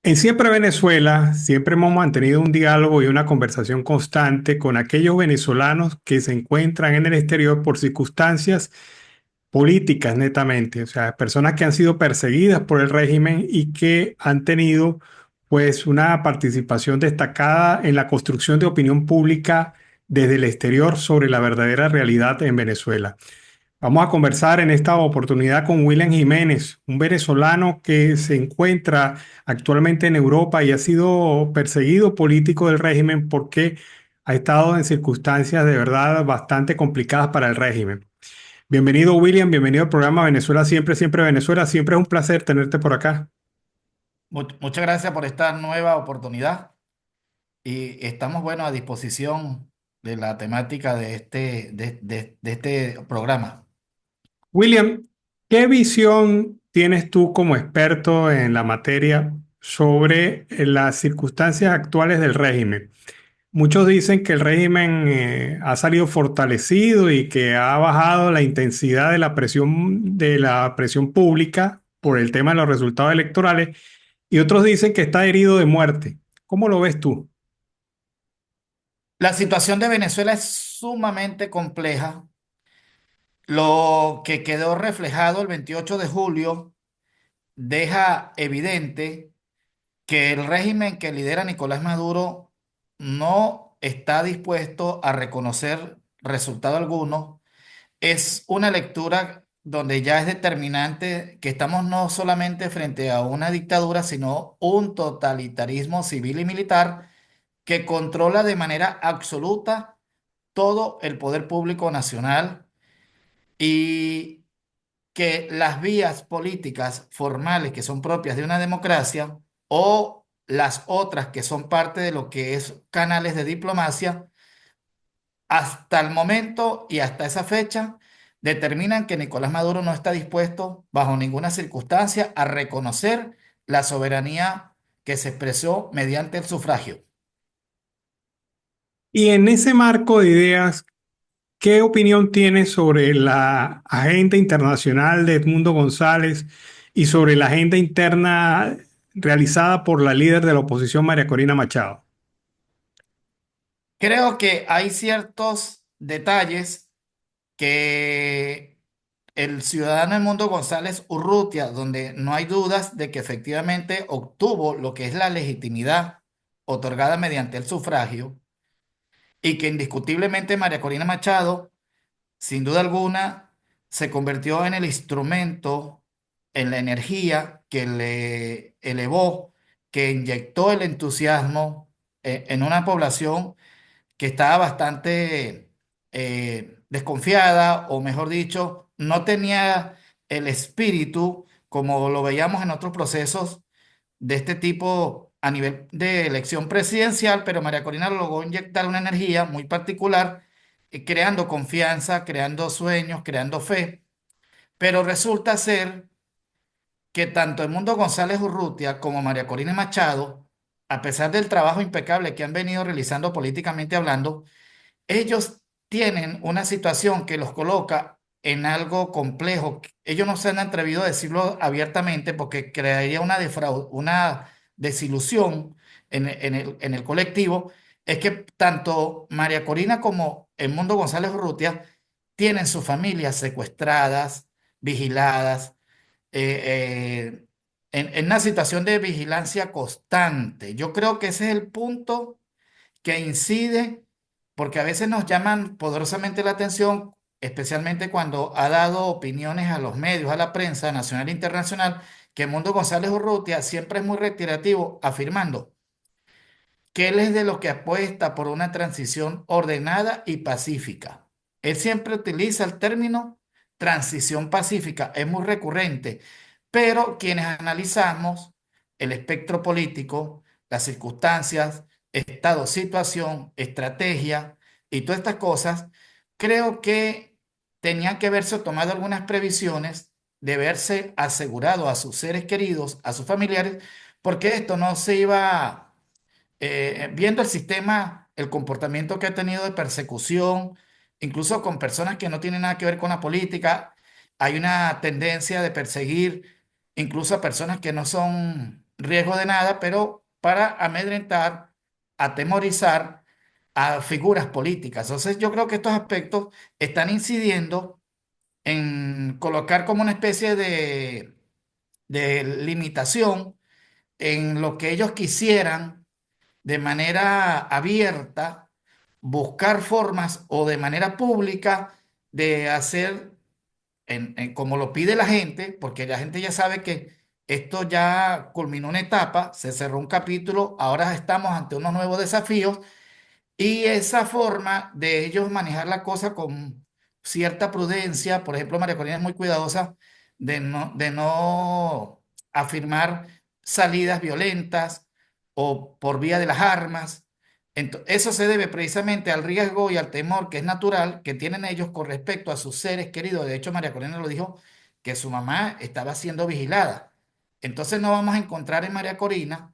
En Siempre Venezuela, siempre hemos mantenido un diálogo y una conversación constante con aquellos venezolanos que se encuentran en el exterior por circunstancias políticas netamente, o sea, personas que han sido perseguidas por el régimen y que han tenido pues una participación destacada en la construcción de opinión pública desde el exterior sobre la verdadera realidad en Venezuela. Vamos a conversar en esta oportunidad con William Jiménez, un venezolano que se encuentra actualmente en Europa y ha sido perseguido político del régimen porque ha estado en circunstancias de verdad bastante complicadas para el régimen. Bienvenido, William, bienvenido al programa Venezuela Siempre, Siempre Venezuela. Siempre es un placer tenerte por acá. Muchas gracias por esta nueva oportunidad y estamos, bueno, a disposición de la temática de este programa. William, ¿qué visión tienes tú como experto en la materia sobre las circunstancias actuales del régimen? Muchos dicen que el régimen ha salido fortalecido y que ha bajado la intensidad de la presión pública por el tema de los resultados electorales, y otros dicen que está herido de muerte. ¿Cómo lo ves tú? La situación de Venezuela es sumamente compleja. Lo que quedó reflejado el 28 de julio deja evidente que el régimen que lidera Nicolás Maduro no está dispuesto a reconocer resultado alguno. Es una lectura donde ya es determinante que estamos no solamente frente a una dictadura, sino un totalitarismo civil y militar que controla de manera absoluta todo el poder público nacional y que las vías políticas formales que son propias de una democracia o las otras que son parte de lo que es canales de diplomacia hasta el momento y hasta esa fecha determinan que Nicolás Maduro no está dispuesto bajo ninguna circunstancia a reconocer la soberanía que se expresó mediante el sufragio. Y en ese marco de ideas, ¿qué opinión tienes sobre la agenda internacional de Edmundo González y sobre la agenda interna realizada por la líder de la oposición, María Corina Machado? Creo que hay ciertos detalles que el ciudadano Edmundo González Urrutia, donde no hay dudas de que efectivamente obtuvo lo que es la legitimidad otorgada mediante el sufragio y que indiscutiblemente María Corina Machado sin duda alguna, se convirtió en el instrumento, en la energía que le elevó, que inyectó el entusiasmo en una población que estaba bastante desconfiada, o mejor dicho, no tenía el espíritu como lo veíamos en otros procesos de este tipo a nivel de elección presidencial, pero María Corina logró inyectar una energía muy particular, creando confianza, creando sueños, creando fe. Pero resulta ser que tanto el Mundo González Urrutia como María Corina Machado, a pesar del trabajo impecable que han venido realizando políticamente hablando, ellos tienen una situación que los coloca en algo complejo. Ellos no se han atrevido a decirlo abiertamente porque crearía una desilusión en el colectivo. Es que tanto María Corina como el Mundo González Urrutia tienen sus familias secuestradas, vigiladas, en una situación de vigilancia constante. Yo creo que ese es el punto que incide, porque a veces nos llaman poderosamente la atención, especialmente cuando ha dado opiniones a los medios, a la prensa nacional e internacional, que Mundo González Urrutia siempre es muy reiterativo, afirmando que él es de los que apuesta por una transición ordenada y pacífica. Él siempre utiliza el término transición pacífica, es muy recurrente, pero quienes analizamos el espectro político, las circunstancias, estado, situación, estrategia y todas estas cosas, creo que tenían que haberse tomado algunas previsiones de verse asegurado a sus seres queridos, a sus familiares, porque esto no se iba viendo el sistema, el comportamiento que ha tenido de persecución, incluso con personas que no tienen nada que ver con la política, hay una tendencia de perseguir incluso a personas que no son riesgo de nada, pero para amedrentar, atemorizar a figuras políticas. Entonces yo creo que estos aspectos están incidiendo en colocar como una especie de limitación en lo que ellos quisieran de manera abierta, buscar formas o de manera pública de hacer como lo pide la gente, porque la gente ya sabe que esto ya culminó una etapa, se cerró un capítulo, ahora estamos ante unos nuevos desafíos y esa forma de ellos manejar la cosa con cierta prudencia, por ejemplo, María Corina es muy cuidadosa de no afirmar salidas violentas o por vía de las armas. Eso se debe precisamente al riesgo y al temor que es natural que tienen ellos con respecto a sus seres queridos. De hecho, María Corina lo dijo, que su mamá estaba siendo vigilada. Entonces no vamos a encontrar en María Corina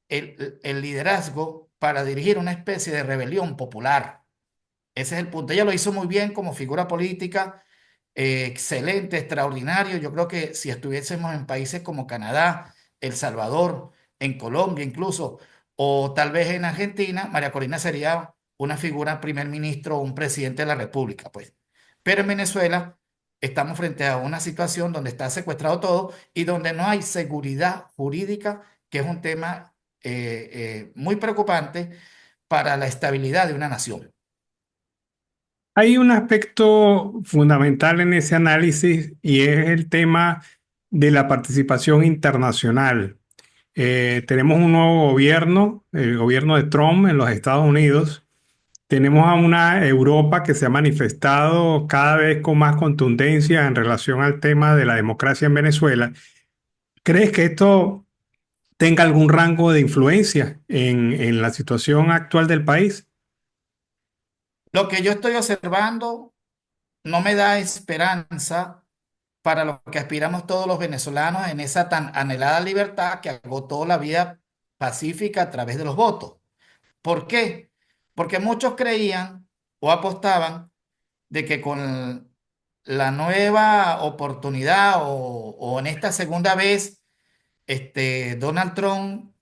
el liderazgo para dirigir una especie de rebelión popular. Ese es el punto. Ella lo hizo muy bien como figura política, excelente, extraordinario. Yo creo que si estuviésemos en países como Canadá, El Salvador, en Colombia incluso, o tal vez en Argentina, María Corina sería una figura primer ministro o un presidente de la República, pues. Pero en Venezuela estamos frente a una situación donde está secuestrado todo y donde no hay seguridad jurídica, que es un tema muy preocupante para la estabilidad de una nación. Hay un aspecto fundamental en ese análisis y es el tema de la participación internacional. Tenemos un nuevo gobierno, el gobierno de Trump en los Estados Unidos. Tenemos a una Europa que se ha manifestado cada vez con más contundencia en relación al tema de la democracia en Venezuela. ¿Crees que esto tenga algún rango de influencia en la situación actual del país? Lo que yo estoy observando no me da esperanza para lo que aspiramos todos los venezolanos en esa tan anhelada libertad que agotó la vida pacífica a través de los votos. ¿Por qué? Porque muchos creían o apostaban de que con la nueva oportunidad o en esta segunda vez, Donald Trump,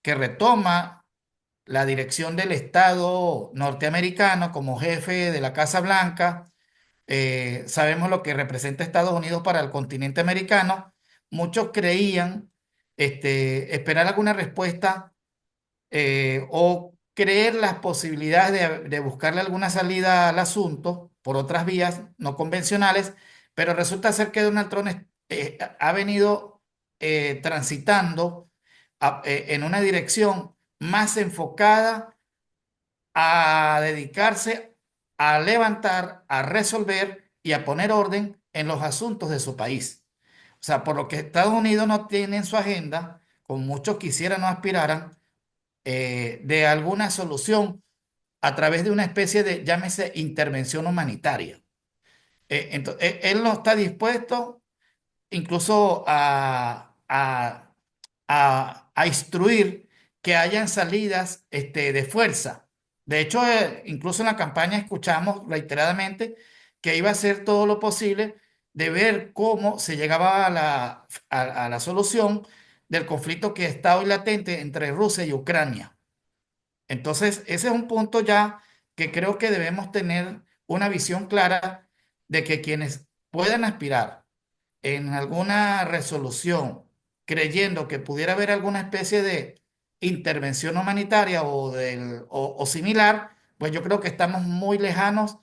que retoma la dirección del Estado norteamericano como jefe de la Casa Blanca, sabemos lo que representa Estados Unidos para el continente americano. Muchos creían esperar alguna respuesta o creer las posibilidades de buscarle alguna salida al asunto por otras vías no convencionales, pero resulta ser que Donald Trump ha venido transitando en una dirección más enfocada a dedicarse a levantar, a resolver y a poner orden en los asuntos de su país. O sea, por lo que Estados Unidos no tiene en su agenda, como muchos quisieran o aspiraran, de alguna solución a través de una especie de, llámese, intervención humanitaria. Entonces, él no está dispuesto incluso a instruir que hayan salidas de fuerza. De hecho, incluso en la campaña escuchamos reiteradamente que iba a hacer todo lo posible de ver cómo se llegaba a la solución del conflicto que está hoy latente entre Rusia y Ucrania. Entonces, ese es un punto ya que creo que debemos tener una visión clara de que quienes puedan aspirar en alguna resolución creyendo que pudiera haber alguna especie de intervención humanitaria o similar, pues yo creo que estamos muy lejanos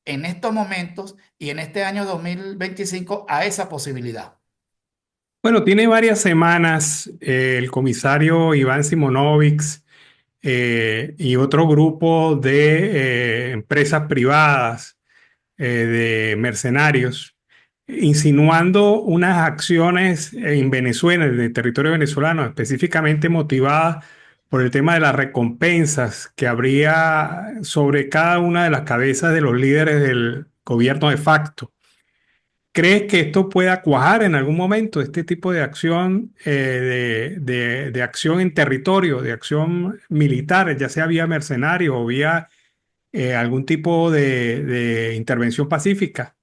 en estos momentos y en este año 2025 a esa posibilidad. Bueno, tiene varias semanas el comisario Iván Simonovic y otro grupo de empresas privadas de mercenarios insinuando unas acciones en Venezuela, en el territorio venezolano, específicamente motivadas por el tema de las recompensas que habría sobre cada una de las cabezas de los líderes del gobierno de facto. ¿Crees que esto pueda cuajar en algún momento, este tipo de acción, de acción en territorio, de acción militar, ya sea vía mercenario o vía algún tipo de intervención pacífica?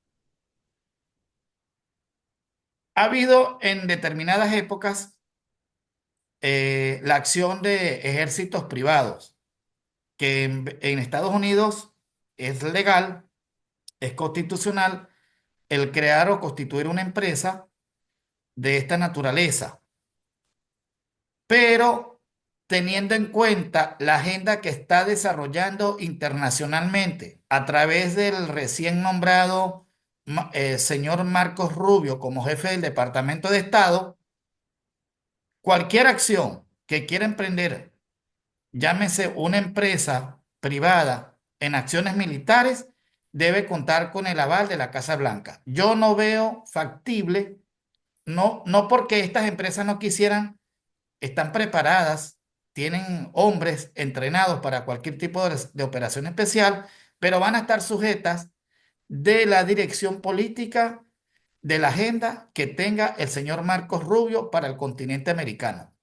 Ha habido en determinadas épocas la acción de ejércitos privados, que en Estados Unidos es legal, es constitucional el crear o constituir una empresa de esta naturaleza, pero teniendo en cuenta la agenda que está desarrollando internacionalmente a través del recién nombrado señor Marcos Rubio como jefe del Departamento de Estado, cualquier acción que quiera emprender, llámese una empresa privada en acciones militares, debe contar con el aval de la Casa Blanca. Yo no veo factible, no porque estas empresas no quisieran, están preparadas, tienen hombres entrenados para cualquier tipo de operación especial, pero van a estar sujetas de la dirección política de la agenda que tenga el señor Marcos Rubio para el continente americano.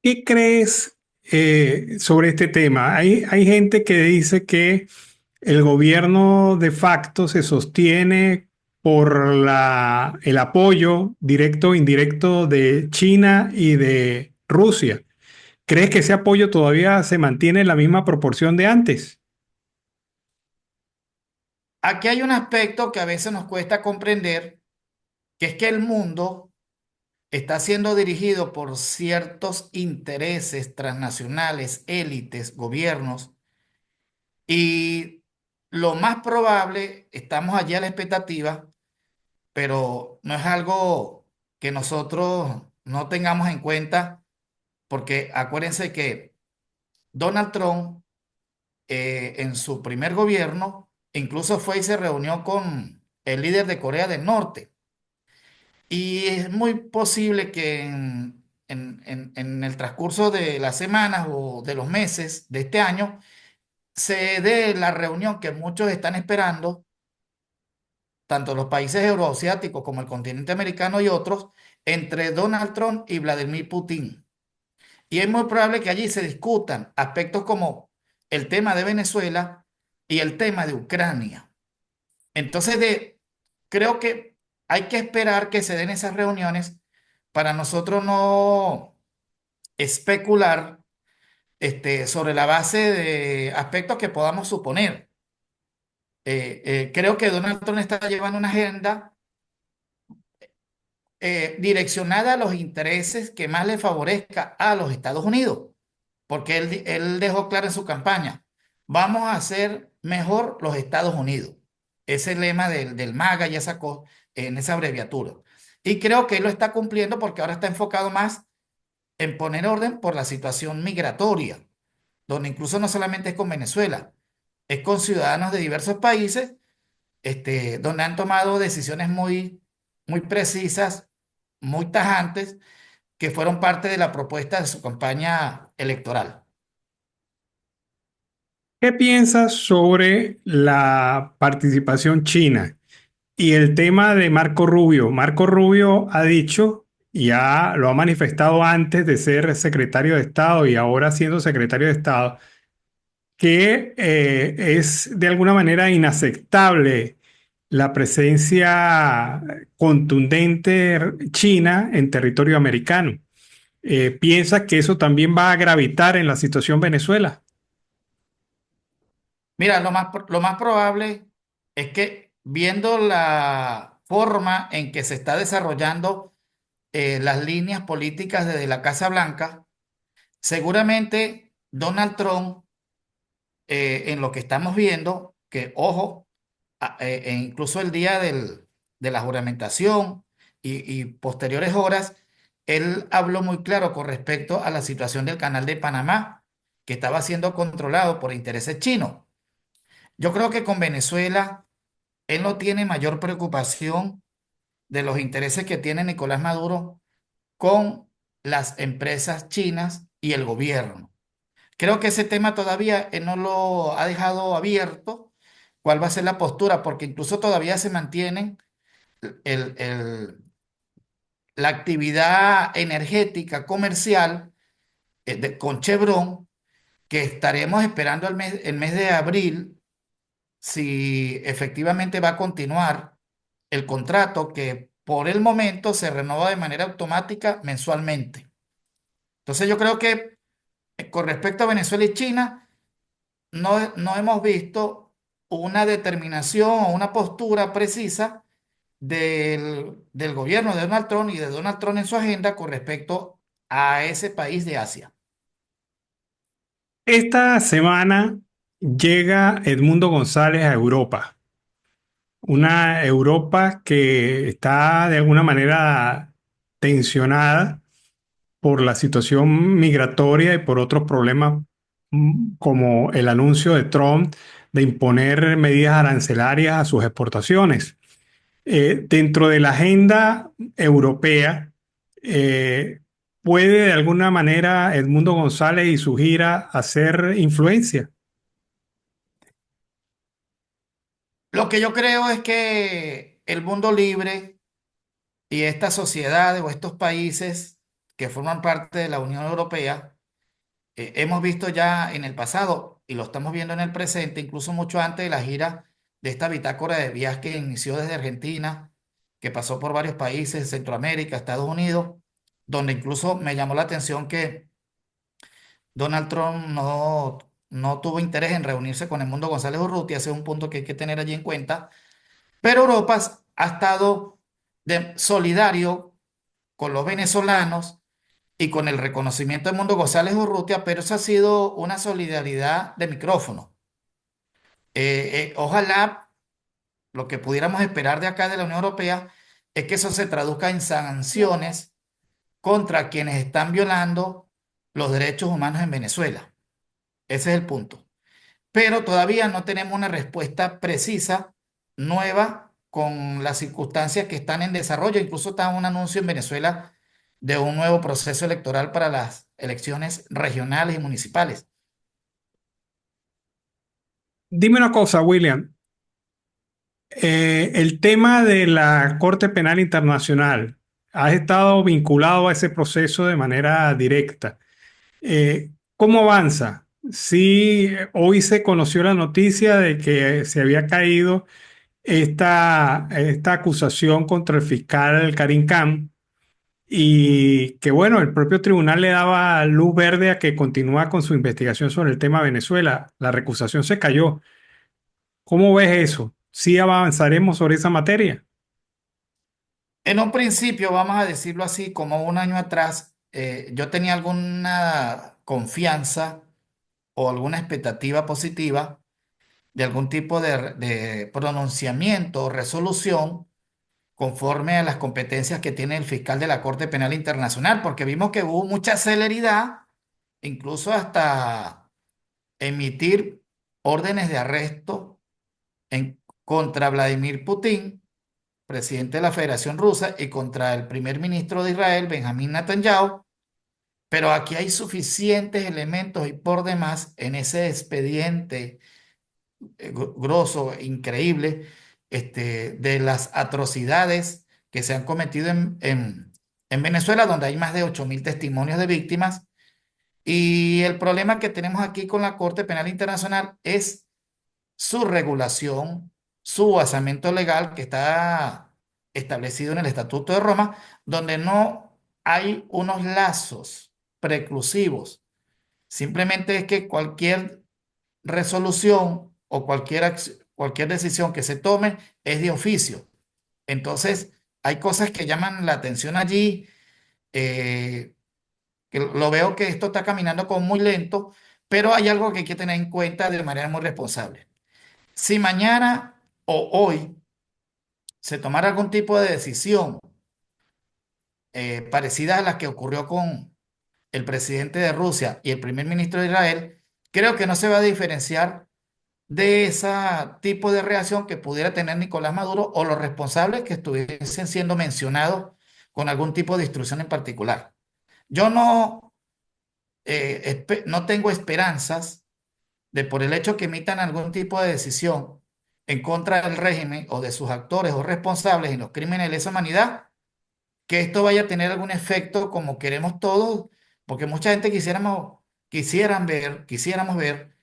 ¿Qué crees sobre este tema? Hay gente que dice que el gobierno de facto se sostiene por el apoyo directo o indirecto de China y de Rusia. ¿Crees que ese apoyo todavía se mantiene en la misma proporción de antes? Aquí hay un aspecto que a veces nos cuesta comprender, que es que el mundo está siendo dirigido por ciertos intereses transnacionales, élites, gobiernos, y lo más probable, estamos allí a la expectativa, pero no es algo que nosotros no tengamos en cuenta, porque acuérdense que Donald Trump en su primer gobierno incluso fue y se reunió con el líder de Corea del Norte. Y es muy posible que en el transcurso de las semanas o de los meses de este año se dé la reunión que muchos están esperando, tanto los países euroasiáticos como el continente americano y otros, entre Donald Trump y Vladimir Putin. Y es muy probable que allí se discutan aspectos como el tema de Venezuela y el tema de Ucrania. Entonces, creo que hay que esperar que se den esas reuniones para nosotros no especular sobre la base de aspectos que podamos suponer. Creo que Donald Trump está llevando una agenda direccionada a los intereses que más le favorezca a los Estados Unidos, porque él dejó claro en su campaña, vamos a hacer mejor los Estados Unidos. Ese lema del MAGA ya sacó en esa abreviatura. Y creo que él lo está cumpliendo porque ahora está enfocado más en poner orden por la situación migratoria, donde incluso no solamente es con Venezuela, es con ciudadanos de diversos países, donde han tomado decisiones muy precisas, muy tajantes, que fueron parte de la propuesta de su campaña electoral. ¿Qué piensas sobre la participación china y el tema de Marco Rubio? Marco Rubio ha dicho, y ya lo ha manifestado antes de ser secretario de Estado y ahora siendo secretario de Estado, que es de alguna manera inaceptable la presencia contundente china en territorio americano. ¿Piensas que eso también va a gravitar en la situación Venezuela? Mira, lo más probable es que viendo la forma en que se está desarrollando las líneas políticas desde la Casa Blanca, seguramente Donald Trump, en lo que estamos viendo, que ojo, e incluso el día de la juramentación y posteriores horas, él habló muy claro con respecto a la situación del canal de Panamá, que estaba siendo controlado por intereses chinos. Yo creo que con Venezuela, él no tiene mayor preocupación de los intereses que tiene Nicolás Maduro con las empresas chinas y el gobierno. Creo que ese tema todavía él no lo ha dejado abierto, cuál va a ser la postura, porque incluso todavía se mantiene el- el- la actividad energética comercial con Chevron, que estaremos esperando el mes de abril si efectivamente va a continuar el contrato que por el momento se renueva de manera automática mensualmente. Entonces yo creo que con respecto a Venezuela y China, no hemos visto una determinación o una postura precisa del gobierno de Donald Trump y de Donald Trump en su agenda con respecto a ese país de Asia. Esta semana llega Edmundo González a Europa, una Europa que está de alguna manera tensionada por la situación migratoria y por otros problemas como el anuncio de Trump de imponer medidas arancelarias a sus exportaciones. Dentro de la agenda europea, eh, ¿puede de alguna manera Edmundo González y su gira hacer influencia? Lo que yo creo es que el mundo libre y estas sociedades o estos países que forman parte de la Unión Europea, hemos visto ya en el pasado y lo estamos viendo en el presente, incluso mucho antes de la gira de esta bitácora de viaje que inició desde Argentina, que pasó por varios países, Centroamérica, Estados Unidos, donde incluso me llamó la atención que Donald Trump no tuvo interés en reunirse con el Mundo González Urrutia, ese es un punto que hay que tener allí en cuenta, pero Europa ha estado solidario con los venezolanos y con el reconocimiento del Mundo González Urrutia, pero eso ha sido una solidaridad de micrófono. Ojalá lo que pudiéramos esperar de acá de la Unión Europea es que eso se traduzca en sanciones contra quienes están violando los derechos humanos en Venezuela. Ese es el punto. Pero todavía no tenemos una respuesta precisa, nueva, con las circunstancias que están en desarrollo. Incluso está un anuncio en Venezuela de un nuevo proceso electoral para las elecciones regionales y municipales. Dime una cosa, William. El tema de la Corte Penal Internacional, has estado vinculado a ese proceso de manera directa. ¿Cómo avanza? Sí, hoy se conoció la noticia de que se había caído esta acusación contra el fiscal Karim Khan y que bueno, el propio tribunal le daba luz verde a que continúa con su investigación sobre el tema Venezuela. La recusación se cayó. ¿Cómo ves eso? ¿Sí avanzaremos sobre esa materia? En un principio, vamos a decirlo así, como un año atrás, yo tenía alguna confianza o alguna expectativa positiva de algún tipo de pronunciamiento o resolución conforme a las competencias que tiene el fiscal de la Corte Penal Internacional, porque vimos que hubo mucha celeridad, incluso hasta emitir órdenes de arresto contra Vladimir Putin, presidente de la Federación Rusa, y contra el primer ministro de Israel, Benjamín Netanyahu. Pero aquí hay suficientes elementos y por demás en ese expediente grosso, increíble, de las atrocidades que se han cometido en Venezuela, donde hay más de 8.000 testimonios de víctimas. Y el problema que tenemos aquí con la Corte Penal Internacional es su regulación, su basamento legal que está establecido en el Estatuto de Roma, donde no hay unos lazos preclusivos. Simplemente es que cualquier resolución o cualquier decisión que se tome es de oficio. Entonces, hay cosas que llaman la atención allí, eh, que lo veo que esto está caminando como muy lento, pero hay algo que hay que tener en cuenta de manera muy responsable. Si mañana o hoy se tomara algún tipo de decisión parecida a la que ocurrió con el presidente de Rusia y el primer ministro de Israel, creo que no se va a diferenciar de ese tipo de reacción que pudiera tener Nicolás Maduro o los responsables que estuviesen siendo mencionados con algún tipo de instrucción en particular. Yo no tengo esperanzas de por el hecho que emitan algún tipo de decisión en contra del régimen o de sus actores o responsables en los crímenes de lesa humanidad, que esto vaya a tener algún efecto como queremos todos, porque mucha gente quisiéramos ver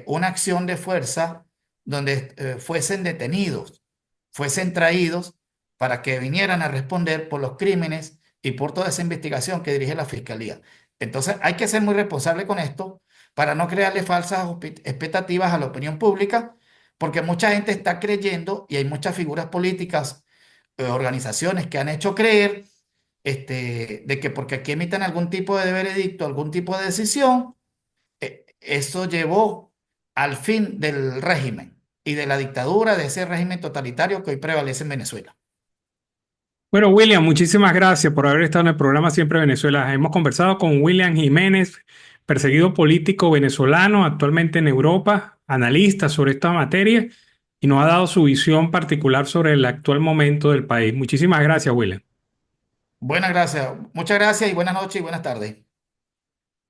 una acción de fuerza donde fuesen detenidos, fuesen traídos para que vinieran a responder por los crímenes y por toda esa investigación que dirige la Fiscalía. Entonces hay que ser muy responsable con esto para no crearle falsas expectativas a la opinión pública, porque mucha gente está creyendo y hay muchas figuras políticas, organizaciones que han hecho creer de que porque aquí emiten algún tipo de veredicto, algún tipo de decisión, eso llevó al fin del régimen y de la dictadura, de ese régimen totalitario que hoy prevalece en Venezuela. Bueno, William, muchísimas gracias por haber estado en el programa Siempre Venezuela. Hemos conversado con William Jiménez, perseguido político venezolano, actualmente en Europa, analista sobre esta materia, y nos ha dado su visión particular sobre el actual momento del país. Muchísimas gracias, William. Buenas gracias, muchas gracias y buenas noches y buenas tardes.